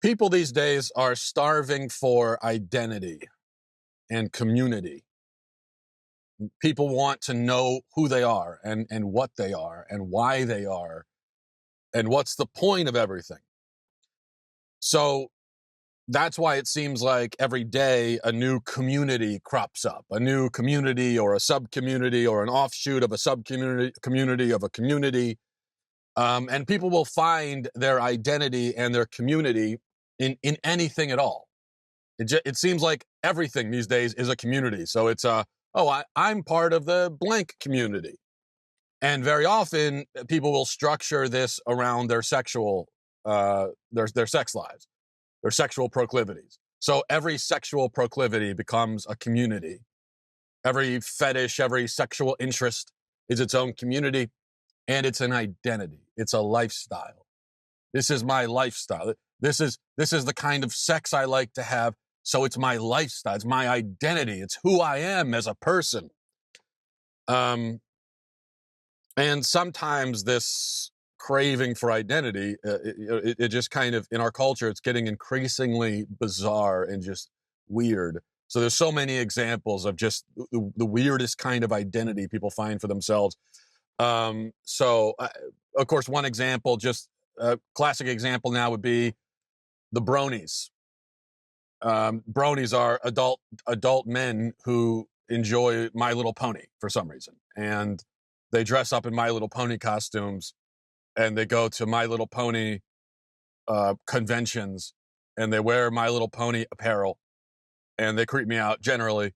People these days are starving for identity and community. People want to know who they are and what they are and why they are and what's the point of everything. So that's why it seems like every day a new community crops up, a new community or a sub-community or an offshoot of a sub-community of a community. And people will find their identity and their community in anything at all. It seems like everything these days is a community. So it's I'm part of the blank community. And very often people will structure this around their sexual, their sex lives, their sexual proclivities. So every sexual proclivity becomes a community. Every fetish, every sexual interest is its own community, and it's an identity. It's a lifestyle. This is my lifestyle. This is the kind of sex I like to have. So it's my lifestyle. It's my identity. It's who I am as a person. And sometimes this craving for identity, it just kind of, in our culture, it's getting increasingly bizarre and just weird. So there's so many examples of just the weirdest kind of identity people find for themselves. Of course, one example, just a classic example now would be the bronies. Bronies are adult men who enjoy My Little Pony for some reason. And they dress up in My Little Pony costumes and they go to My Little Pony conventions and they wear My Little Pony apparel and they creep me out generally.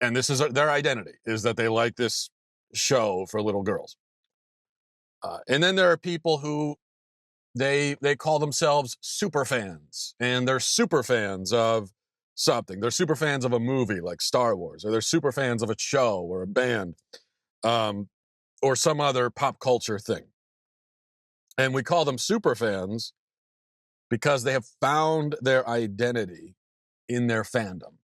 And this is their identity, is that they like this show for little girls. And then there are people who they call themselves super fans, and they're super fans of something. They're super fans of a movie like Star Wars, or they're super fans of a show or a band, or some other pop culture thing. And we call them super fans because they have found their identity in their fandom.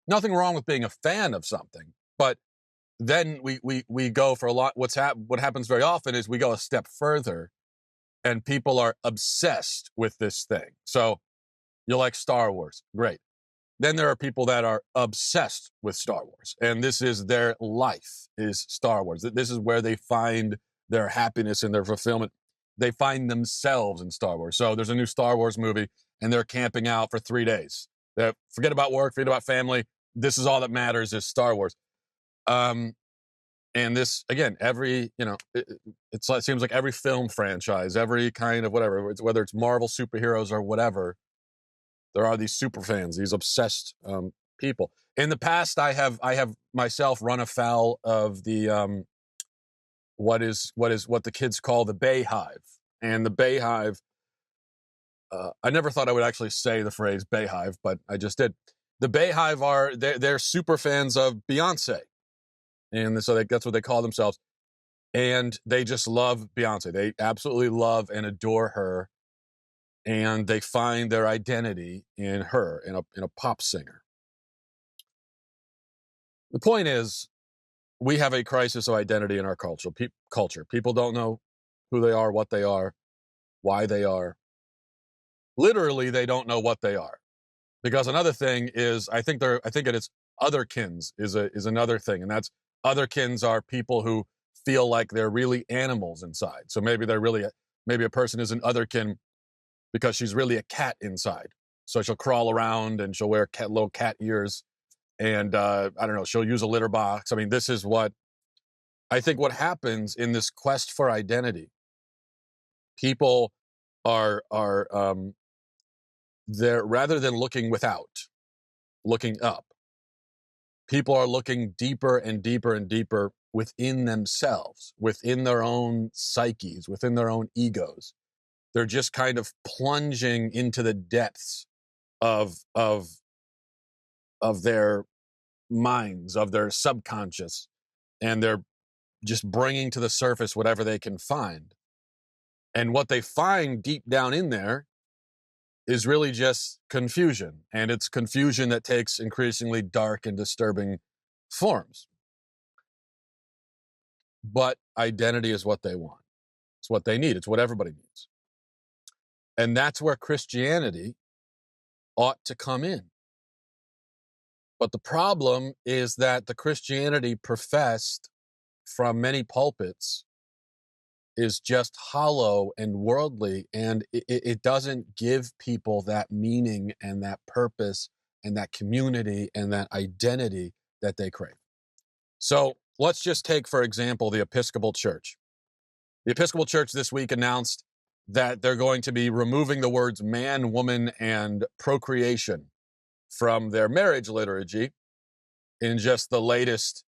Nothing wrong with being a fan of something, but then we go for a lot. What happens very often is we go a step further, and people are obsessed with this thing. So you like Star Wars, great. Then there are people that are obsessed with Star Wars, and this is their life, is Star Wars. This is where they find their happiness and their fulfillment. They find themselves in Star Wars. So there's a new Star Wars movie, and they're camping out for 3 days. They forget about work, forget about family. This is all that matters, is Star Wars. And this, again, it seems like every film franchise, every kind of whatever, whether it's Marvel superheroes or whatever, there are these super fans, these obsessed people. In the past, I have myself run afoul of the what the kids call the Bayhive. And the Bayhive, I never thought I would actually say the phrase Bayhive, but I just did. The Bayhive they're super fans of Beyonce. And so that's what they call themselves. And they just love Beyonce. They absolutely love and adore her. And they find their identity in her, in a pop singer. The point is, we have a crisis of identity in our culture. People don't know who they are, what they are, why they are. Literally, they don't know what they are. Because another thing is, I think it is otherkins is another thing, and that's otherkins are people who feel like they're really animals inside. So maybe maybe a person is an otherkin because she's really a cat inside. So she'll crawl around and she'll wear little cat ears, and I don't know, she'll use a litter box. I mean, this is what I think what happens in this quest for identity. People are they're, rather than looking without, looking up. People are looking deeper and deeper and deeper within themselves, within their own psyches, within their own egos. They're just kind of plunging into the depths of their minds, of their subconscious, and they're just bringing to the surface whatever they can find. And what they find deep down in there is really just confusion. And it's confusion that takes increasingly dark and disturbing forms. But identity is what they want. It's what they need. It's what everybody needs. And that's where Christianity ought to come in. But the problem is that the Christianity professed from many pulpits is just hollow and worldly, and it doesn't give people that meaning and that purpose and that community and that identity that they crave. So let's just take, for example, the Episcopal Church. The Episcopal Church this week announced that they're going to be removing the words man, woman, and procreation from their marriage liturgy in just the latest,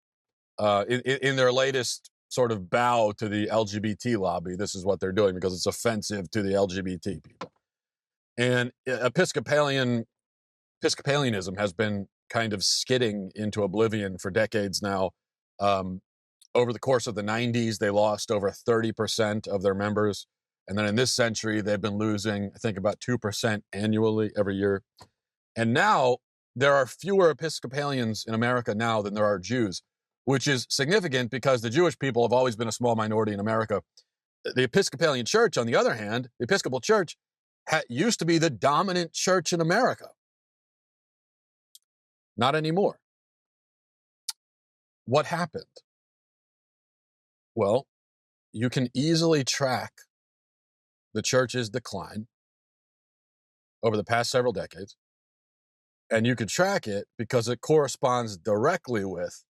in their latest sort of bow to the LGBT lobby. This is what they're doing because it's offensive to the LGBT people. And Episcopalianism has been kind of skidding into oblivion for decades now. Over the course of the 90s, they lost over 30% of their members. And then in this century, they've been losing, I think, about 2% annually every year. And now there are fewer Episcopalians in America now than there are Jews, which is significant because the Jewish people have always been a small minority in America. The Episcopalian Church, on the other hand, the Episcopal Church used to be the dominant church in America. Not anymore. What happened? Well, you can easily track the church's decline over the past several decades. And you can track it because it corresponds directly with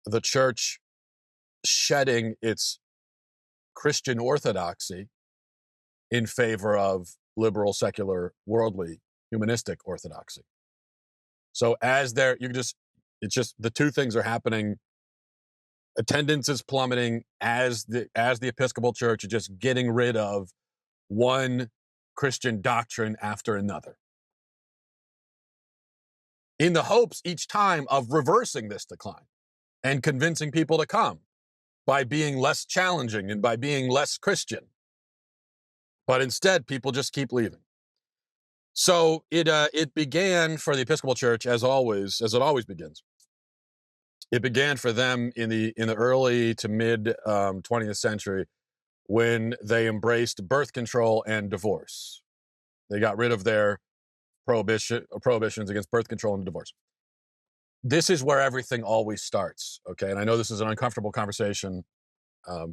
the church shedding its Christian orthodoxy in favor of liberal, secular, worldly, humanistic orthodoxy. So as there, it's just the two things are happening. Attendance is plummeting as the Episcopal Church is just getting rid of one Christian doctrine after another, in the hopes each time of reversing this decline and convincing people to come by being less challenging and by being less Christian. But instead, people just keep leaving. So it began for the Episcopal Church, as it always begins. It began for them in the early to mid 20th century when they embraced birth control and divorce. They got rid of their prohibitions against birth control and divorce. This is where everything always starts, okay? And I know this is an uncomfortable conversation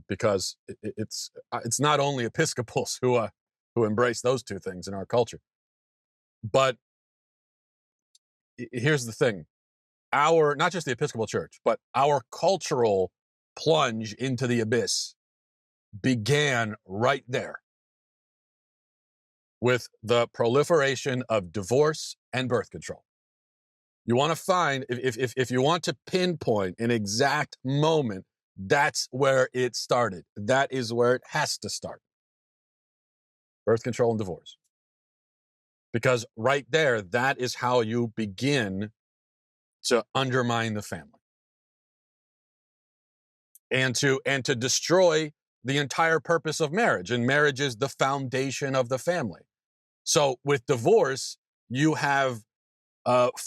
because it's not only Episcopals who embrace those two things in our culture. But here's the thing. Not just the Episcopal Church, but our cultural plunge into the abyss began right there with the proliferation of divorce and birth control. You want to find, if you want to pinpoint an exact moment, that's where it started. That is where it has to start. Birth control and divorce. Because right there, that is how you begin to undermine the family. And to destroy the entire purpose of marriage. And marriage is the foundation of the family. So with divorce, you have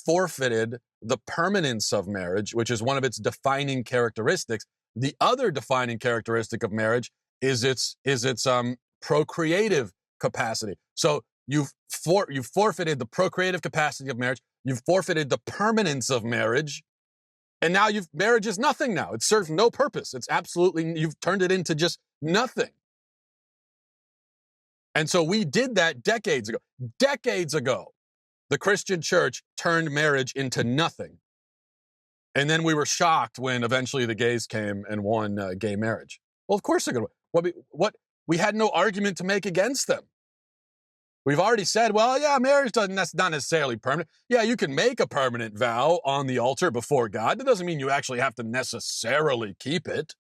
forfeited the permanence of marriage, which is one of its defining characteristics. The other defining characteristic of marriage is its procreative capacity. So you've forfeited the procreative capacity of marriage. You've forfeited the permanence of marriage. And now marriage is nothing now. It serves no purpose. You've turned it into just nothing. And so we did that decades ago. Decades ago, the Christian church turned marriage into nothing. And then we were shocked when eventually the gays came and won gay marriage. Well, of course they're going to. We had no argument to make against them. We've already said, well, yeah, marriage that's not necessarily permanent. Yeah, you can make a permanent vow on the altar before God. That doesn't mean you actually have to necessarily keep it.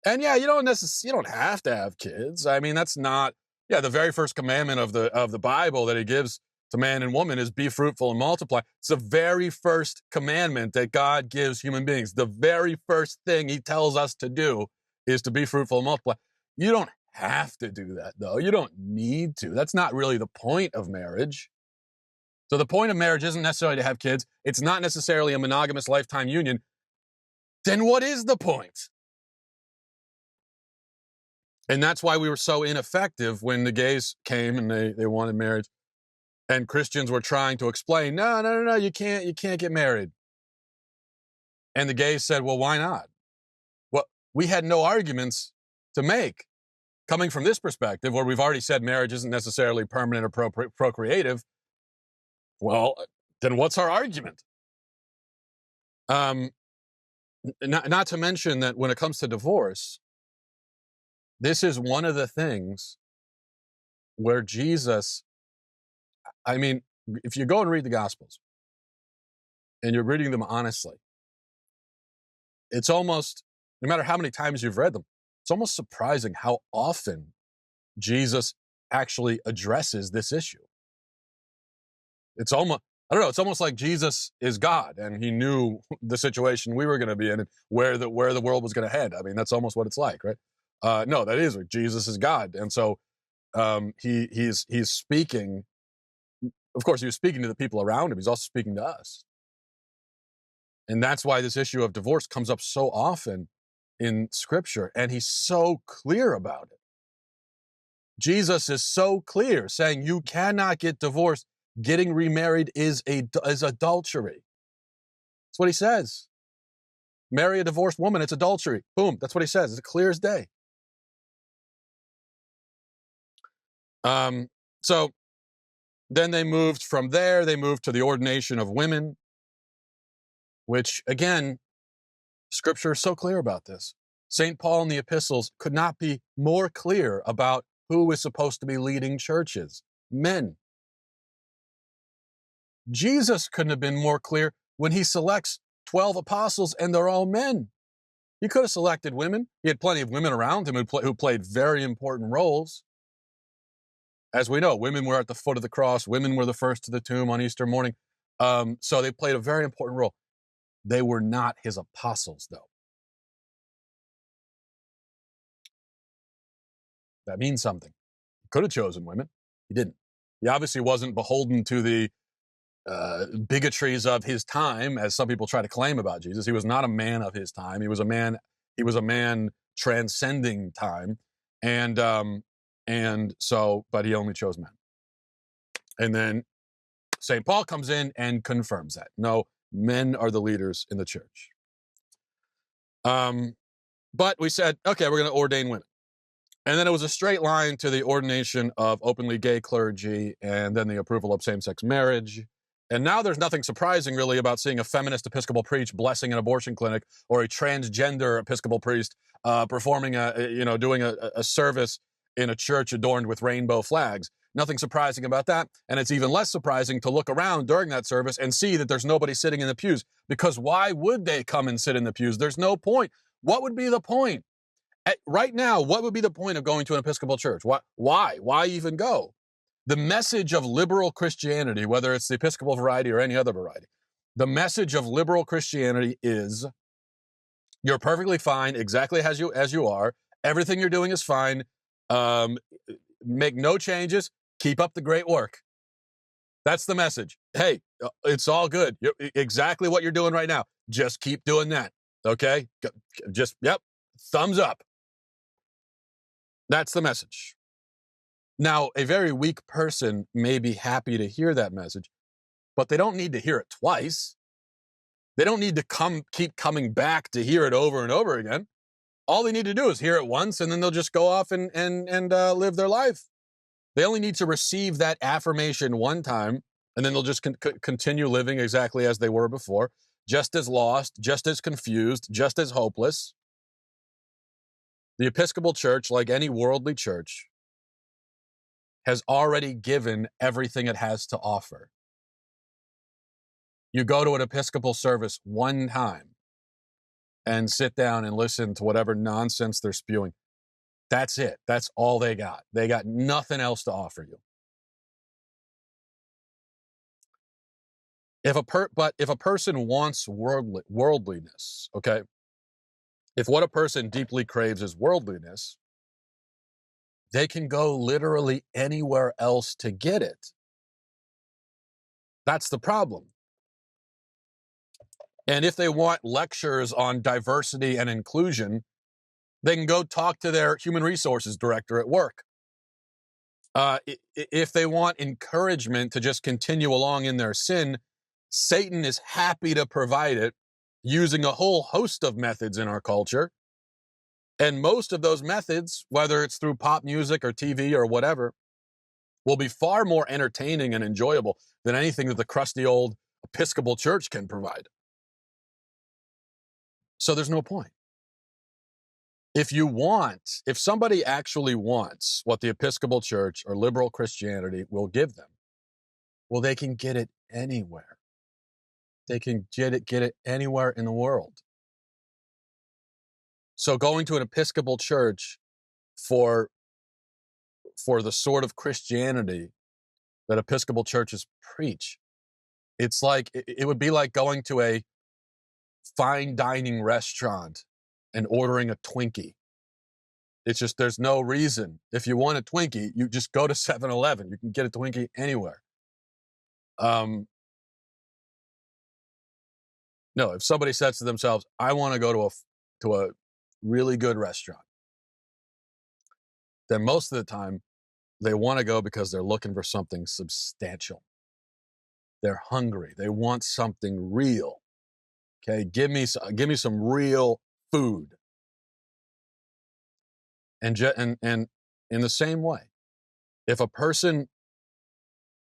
And yeah, you don't have to have kids. I mean, that's not. Yeah, the very first commandment of the Bible that He gives to man and woman is be fruitful and multiply. It's the very first commandment that God gives human beings. The very first thing He tells us to do is to be fruitful and multiply. You don't have to do that, though. You don't need to. That's not really the point of marriage. So the point of marriage isn't necessarily to have kids. It's not necessarily a monogamous lifetime union. Then what is the point? And that's why we were so ineffective when the gays came and they wanted marriage. And Christians were trying to explain, no, you can't get married. And the gays said, well, why not? Well, we had no arguments to make. Coming from this perspective, where we've already said marriage isn't necessarily permanent or procreative, well, then what's our argument? Not to mention that when it comes to divorce, this is one of the things where Jesus, I mean, if you go and read the Gospels and you're reading them honestly, it's almost, no matter how many times you've read them, it's almost surprising how often Jesus actually addresses this issue. It's almost, I don't know, it's almost like Jesus is God and he knew the situation we were going to be in and where the world was going to head. I mean, that's almost what it's like, right? No, that is, Jesus is God. And so he's speaking, of course, he was speaking to the people around him. He's also speaking to us. And that's why this issue of divorce comes up so often in Scripture, and he's so clear about it. Jesus is so clear, saying you cannot get divorced. Getting remarried is adultery. That's what he says. Marry a divorced woman, it's adultery. Boom, that's what he says. It's clear as day. So then they moved from there, they moved to the ordination of women, which, again, Scripture is so clear about this. St. Paul in the epistles could not be more clear about who is supposed to be leading churches. Men. Jesus couldn't have been more clear when he selects 12 apostles and they're all men. He could have selected women. He had plenty of women around him who played very important roles. As we know, women were at the foot of the cross. Women were the first to the tomb on Easter morning. So they played a very important role. They were not his apostles, though. That means something. He could have chosen women. He didn't. He obviously wasn't beholden to the bigotries of his time, as some people try to claim about Jesus. He was not a man of his time. He was a man transcending time. And so, but he only chose men. And then St. Paul comes in and confirms that. No, men are the leaders in the church. But we said, okay, we're going to ordain women. And then it was a straight line to the ordination of openly gay clergy and then the approval of same-sex marriage. And now there's nothing surprising really about seeing a feminist Episcopal priest blessing an abortion clinic or a transgender Episcopal priest performing doing a service in a church adorned with rainbow flags. Nothing surprising about that. And it's even less surprising to look around during that service and see that there's nobody sitting in the pews. Because why would they come and sit in the pews? There's no point. What would be the point? Right now, what would be the point of going to an Episcopal church? Why? Why even go? The message of liberal Christianity, whether it's the Episcopal variety or any other variety, the message of liberal Christianity is you're perfectly fine exactly as you are. Everything you're doing is fine. Make no changes. Keep up the great work. That's the message. Hey, it's all good. Exactly what you're doing right now. Just keep doing that. Okay? Yep. Thumbs up. That's the message. Now, a very weak person may be happy to hear that message, but they don't need to hear it twice. They don't need to keep coming back to hear it over and over again. All they need to do is hear it once, and then they'll just go off and live their life. They only need to receive that affirmation one time, and then they'll just continue living exactly as they were before, just as lost, just as confused, just as hopeless. The Episcopal Church, like any worldly church, has already given everything it has to offer. You go to an Episcopal service one time and sit down and listen to whatever nonsense they're spewing. That's it. That's all they got. They got nothing else to offer you. But if a person wants worldliness, okay? If what a person deeply craves is worldliness, they can go literally anywhere else to get it. That's the problem. And if they want lectures on diversity and inclusion, They can go talk to their human resources director at work. If they want encouragement to just continue along in their sin, Satan is happy to provide it using a whole host of methods in our culture. And most of those methods, whether it's through pop music or TV or whatever, will be far more entertaining and enjoyable than anything that the crusty old Episcopal Church can provide. So there's no point. If somebody actually wants what the Episcopal Church or liberal Christianity will give them, well, they can get it anywhere. They can get it anywhere in the world. So going to an Episcopal Church for the sort of Christianity that Episcopal churches preach, it's like, it would be like going to a fine dining restaurant and ordering a Twinkie. It's just, there's no reason. If you want a Twinkie, you just go to 7-Eleven. You can get a Twinkie anywhere. No, if somebody says to themselves, I want to go to a really good restaurant, then most of the time they want to go because they're looking for something substantial. They're hungry. They want something real. Okay, give me some real food. And in the same way, if a person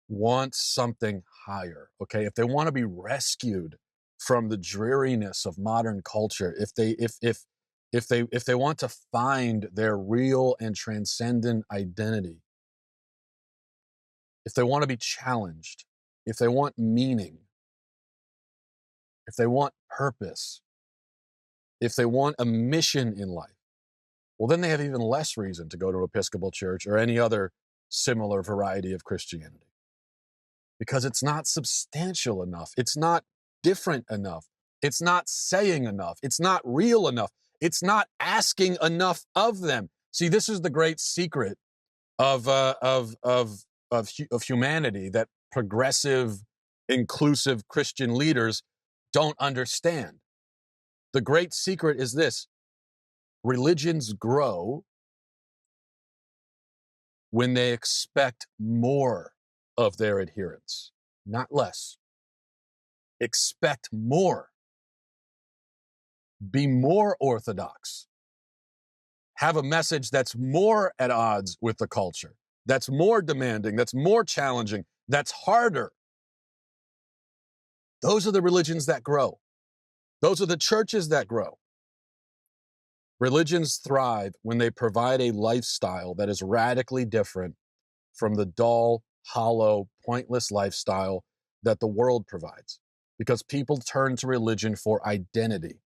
wants something higher, okay, if they want to be rescued from the dreariness of modern culture, if they want to find their real and transcendent identity, if they want to be challenged, if they want meaning, if they want purpose, if they want a mission in life, well, then they have even less reason to go to Episcopal Church or any other similar variety of Christianity. Because it's not substantial enough. It's not different enough. It's not saying enough. It's not real enough. It's not asking enough of them. See, this is the great secret of humanity that progressive, inclusive Christian leaders don't understand. The great secret is this: religions grow when they expect more of their adherents, not less. Expect more. Be more orthodox. Have a message that's more at odds with the culture, that's more demanding, that's more challenging, that's harder. Those are the religions that grow. Those are the churches that grow. Religions thrive when they provide a lifestyle that is radically different from the dull, hollow, pointless lifestyle that the world provides, because people turn to religion for identity.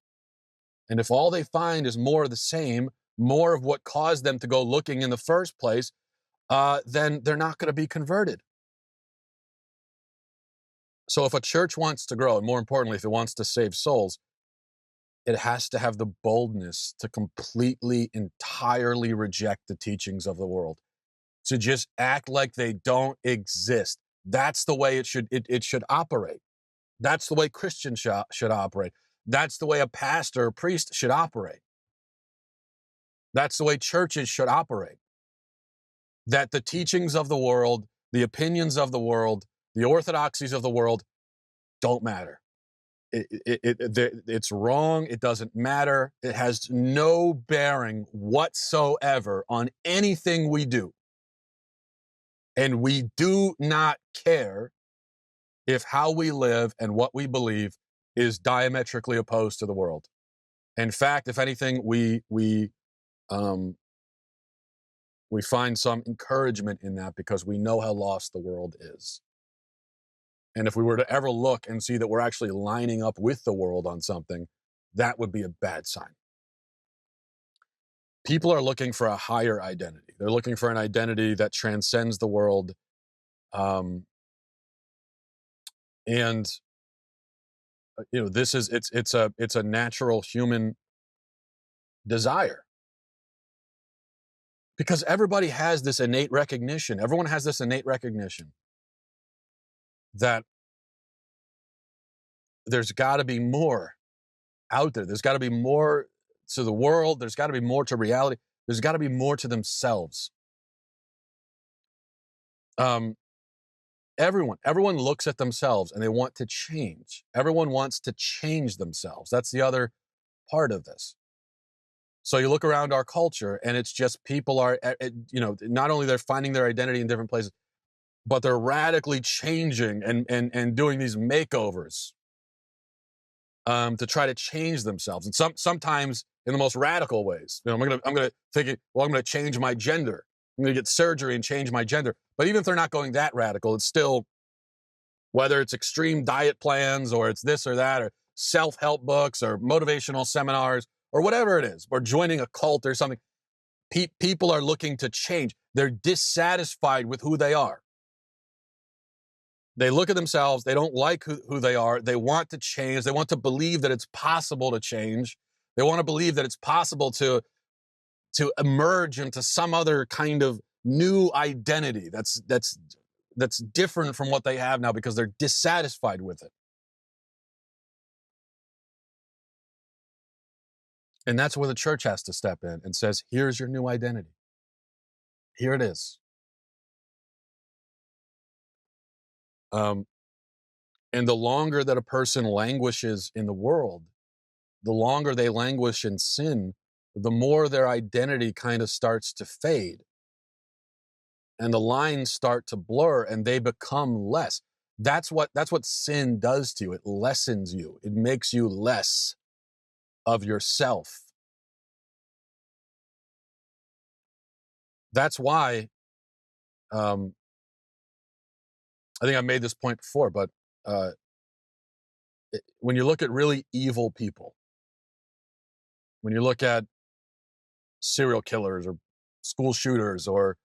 And if all they find is more of the same, more of what caused them to go looking in the first place, then they're not going to be converted. So if a church wants to grow, and more importantly, if it wants to save souls, it has to have the boldness to completely, entirely reject the teachings of the world, to just act like they don't exist. That's the way it should operate. That's the way Christians should operate. That's the way a pastor or priest should operate. That's the way churches should operate. That the teachings of the world, the opinions of the world, the orthodoxies of the world don't matter. It's wrong. It doesn't matter. It has no bearing whatsoever on anything we do. And we do not care if how we live and what we believe is diametrically opposed to the world. In fact, if anything, we find some encouragement in that because we know how lost the world is. And if we were to ever look and see that we're actually lining up with the world on something, that would be a bad sign. People are looking for a higher identity. They're looking for an identity that transcends the world. And this is it's a natural human desire, because everybody has this innate recognition. Everyone has this innate recognition that there's got to be more out there. There's got to be more to the world. There's got to be more to reality. There's got to be more to themselves. Everyone looks at themselves and they want to change. Everyone wants to change themselves. That's the other part of this. So you look around our culture and it's just people are, not only they're finding their identity in different places, but they're radically changing and doing these makeovers to try to change themselves. And sometimes in the most radical ways. I'm gonna think, well, I'm gonna change my gender. I'm gonna get surgery and change my gender. But even if they're not going that radical, it's still, whether it's extreme diet plans or it's this or that or self-help books or motivational seminars or whatever it is, or joining a cult or something, people are looking to change. They're dissatisfied with who they are. They look at themselves. They don't like who they are. They want to change. They want to believe that it's possible to change. They want to believe that it's possible to emerge into some other kind of new identity that's different from what they have now because they're dissatisfied with it. And that's where the church has to step in and says, here's your new identity. Here it is. And the longer that a person languishes in the world, the longer they languish in sin, the more their identity kind of starts to fade. And the lines start to blur and they become less. That's what sin does to you. It lessens you. It makes you less of yourself. That's why, I think I made this point before, but when you look at really evil people, when you look at serial killers or school shooters or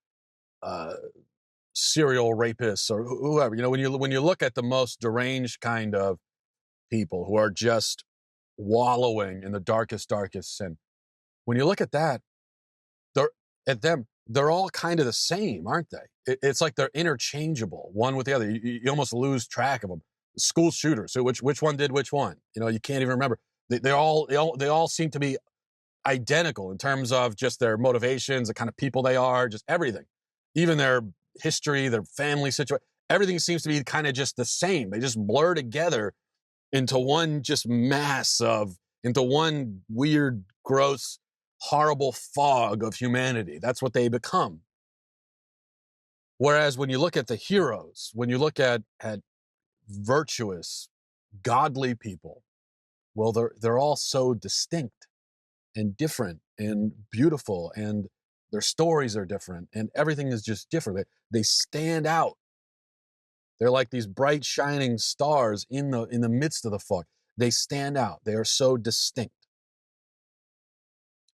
serial rapists or whoever, when you look at the most deranged kind of people who are just wallowing in the darkest sin, when you look at that, they're all kind of the same, aren't they? It's like they're interchangeable, one with the other. You almost lose track of them. School shooters, so which one did which one? You can't even remember. They all seem to be identical in terms of just their motivations, the kind of people they are, just everything, even their history, their family situation. Everything seems to be kind of just the same. They just blur together into one just mass into one weird, gross, horrible fog of humanity. That's what they become. Whereas when you look at the heroes, when you look at virtuous, godly people, well, they're all so distinct and different and beautiful, and their stories are different, and everything is just different. They stand out. They're like these bright, shining stars in the midst of the fog. They stand out. They are so distinct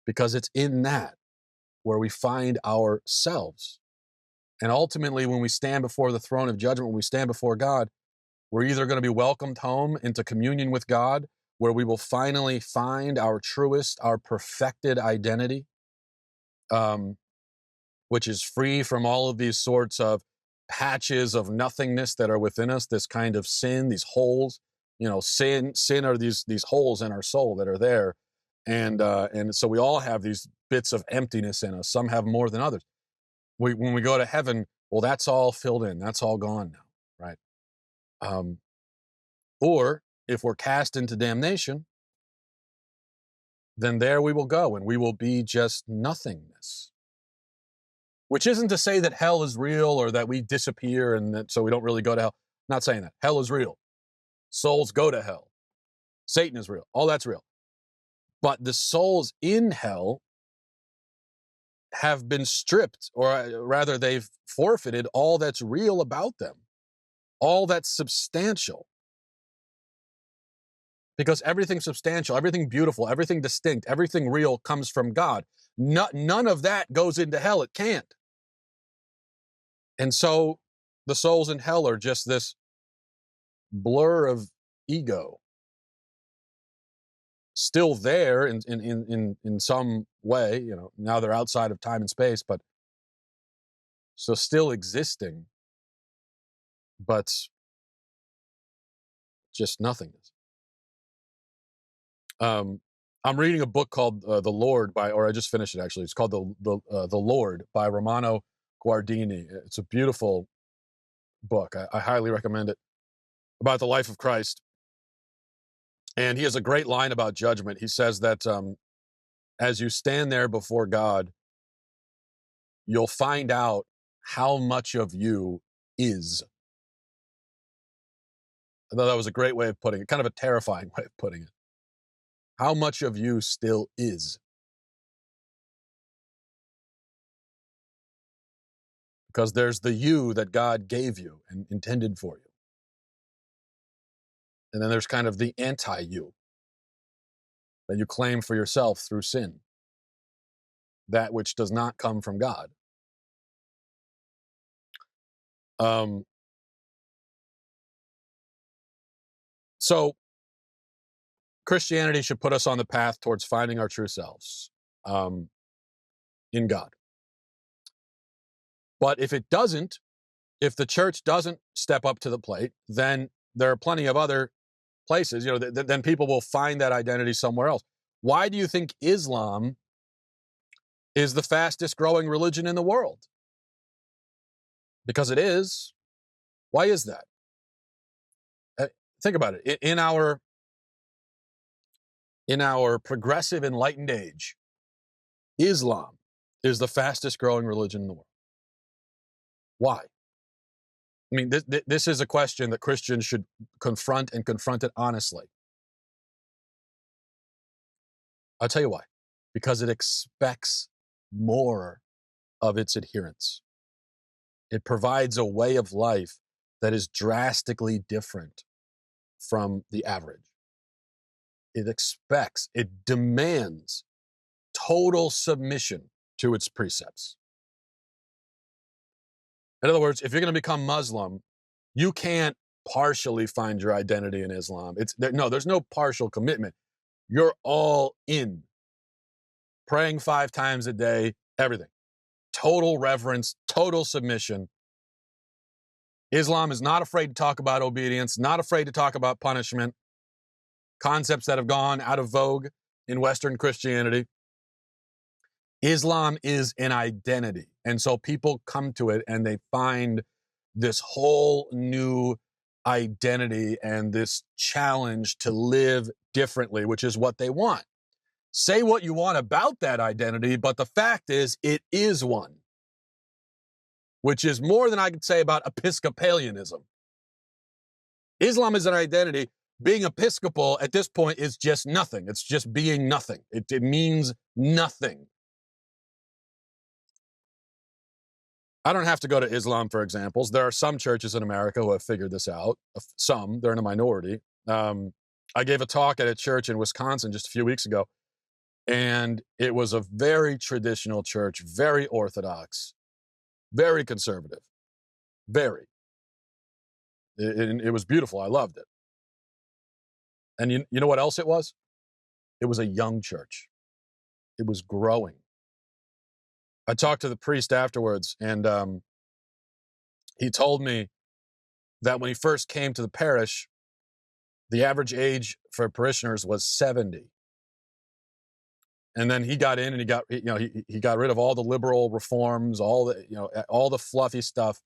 because it's in that where we find ourselves. And ultimately, when we stand before the throne of judgment, when we stand before God, we're either going to be welcomed home into communion with God, where we will finally find our truest, our perfected identity, which is free from all of these sorts of patches of nothingness that are within us, this kind of sin, these holes. Sin are these holes in our soul that are there. And so we all have these bits of emptiness in us. Some have more than others. When we go to heaven, well, that's all filled in. That's all gone now, right? Or if we're cast into damnation, then there we will go and we will be just nothingness. Which isn't to say that hell is real or that we disappear and that so we don't really go to hell. Not saying that. Hell is real. Souls go to hell. Satan is real. All that's real. But the souls in hell have been stripped, or rather they've forfeited all that's real about them, all that's substantial. Because everything substantial, everything beautiful, everything distinct, everything real comes from God. None of that goes into hell. It can't. And so the souls in hell are just this blur of ego, still there in some way. Now they're outside of time and space, but so still existing, but just nothingness. I'm reading a book called The Lord or I just finished it actually. It's called The Lord by Romano Guardini. It's a beautiful book. I highly recommend it, about the life of Christ. And he has a great line about judgment. He says that as you stand there before God, you'll find out how much of you is. I thought that was a great way of putting it, kind of a terrifying way of putting it. How much of you still is? Because there's the you that God gave you and intended for you. And then there's kind of the anti-you that you claim for yourself through sin, that which does not come from God. So Christianity should put us on the path towards finding our true selves in God. But if it doesn't, if the church doesn't step up to the plate, then there are plenty of other places, then people will find that identity somewhere else. Why do you think Islam is the fastest growing religion in the world? Because it is. Why is that? Think about it. In our progressive enlightened age, Islam is the fastest growing religion in the world. Why? I mean, this is a question that Christians should confront, and confront it honestly. I'll tell you why. Because it expects more of its adherents. It provides a way of life that is drastically different from the average. It demands total submission to its precepts. In other words, if you're going to become Muslim, you can't partially find your identity in Islam. There's no partial commitment. You're all in. Praying 5 times a day, everything. Total reverence, total submission. Islam is not afraid to talk about obedience, not afraid to talk about punishment, concepts that have gone out of vogue in Western Christianity. Islam is an identity. And so people come to it and they find this whole new identity and this challenge to live differently, which is what they want. Say what you want about that identity, but the fact is, it is one, which is more than I could say about Episcopalianism. Islam is an identity. Being Episcopal at this point is just nothing. It's just being nothing. It means nothing. I don't have to go to Islam for examples. There are some churches in America who have figured this out. Some, they're in a minority. I gave a talk at a church in Wisconsin just a few weeks ago, and it was a very traditional church, very Orthodox, very conservative, very. It was beautiful. I loved it. And you know what else it was? It was a young church. It was growing. I talked to the priest afterwards, and he told me that when he first came to the parish, the average age for parishioners was 70. And then he got in and he got rid of all the liberal reforms, all the fluffy stuff.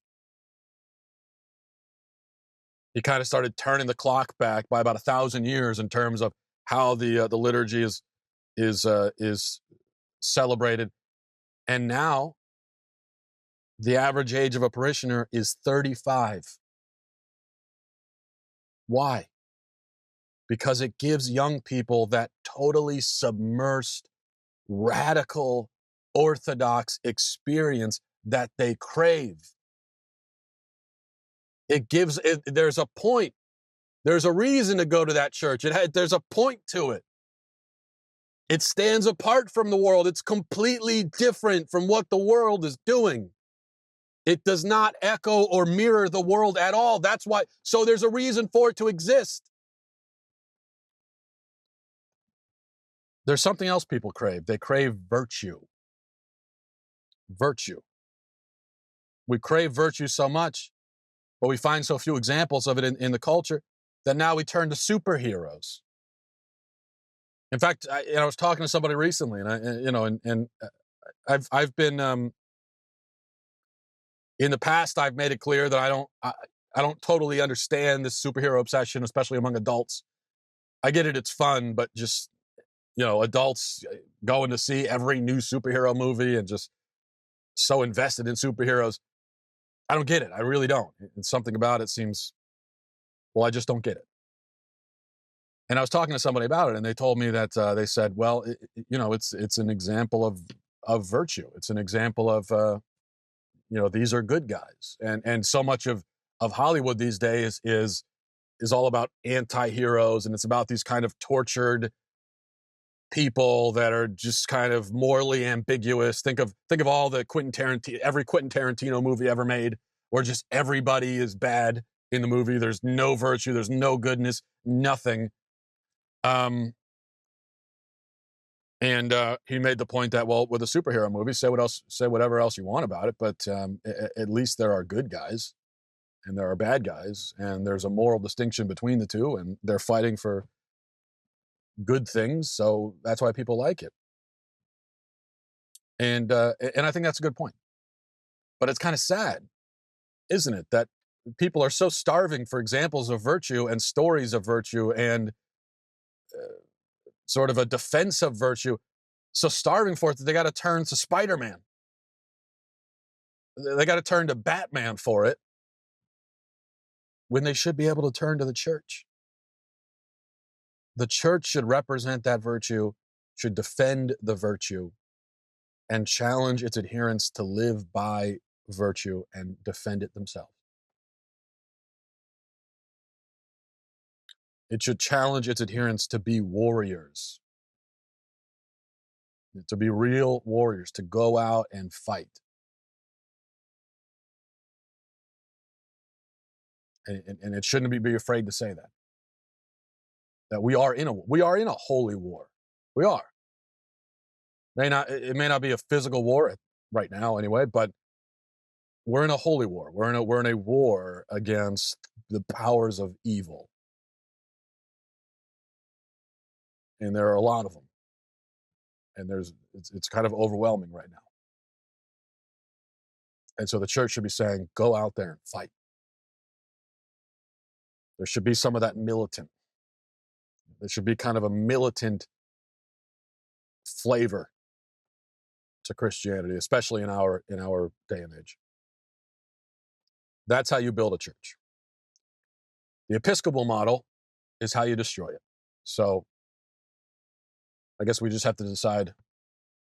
He kind of started turning the clock back by about 1,000 years in terms of how the liturgy is celebrated. And now the average age of a parishioner is 35. Why? Because it gives young people that totally submersed, radical, Orthodox experience that they crave. There's a point. There's a reason to go to that church. There's a point to it. It stands apart from the world. It's completely different from what the world is doing. It does not echo or mirror the world at all. That's why. So there's a reason for it to exist. There's something else people crave. They crave virtue. Virtue. We crave virtue so much, but we find so few examples of it in the culture that now we turn to superheroes. In fact, I was talking to somebody recently, and I've been in the past, I've made it clear that I don't totally understand this superhero obsession, especially among adults. I get it; it's fun, but just adults going to see every new superhero movie and just so invested in superheroes. I don't get it. I really don't. And something about it seems, well, I just don't get it. And I was talking to somebody about it, and they told me that they said, well, it's an example of virtue. It's an example of these are good guys, and so much of Hollywood these days is all about anti-heroes, and it's about these kind of tortured people that are just kind of morally ambiguous. Think of all the every Quentin Tarantino movie ever made, where just everybody is bad in the movie. There's no virtue, there's no goodness, nothing. And he made the point that, well, with a superhero movie, say whatever else you want about it, but at least there are good guys and there are bad guys, and there's a moral distinction between the two, and they're fighting for good things, so that's why people like it. And I think that's a good point. But it's kind of sad, isn't it, that people are so starving for examples of virtue and stories of virtue and sort of a defense of virtue, so starving for it that they got to turn to Spider-Man. They got to turn to Batman for it, when they should be able to turn to the church. The church should represent that virtue, should defend the virtue, and challenge its adherents to live by virtue and defend it themselves. It should challenge its adherents to be warriors, to be real warriors, to go out and fight. And it shouldn't be afraid to say that we are in a holy war. We are. It may not be a physical war right now anyway, but we're in a holy war. We're in a war against the powers of evil. And there are a lot of them. And it's kind of overwhelming right now. And so the church should be saying, go out there and fight. There should be some of that militant. There should be kind of a militant flavor to Christianity, especially in our day and age. That's how you build a church. The Episcopal model is how you destroy it. So I guess we just have to decide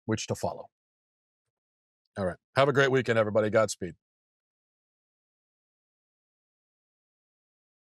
which to follow. All right. Have a great weekend, everybody. Godspeed.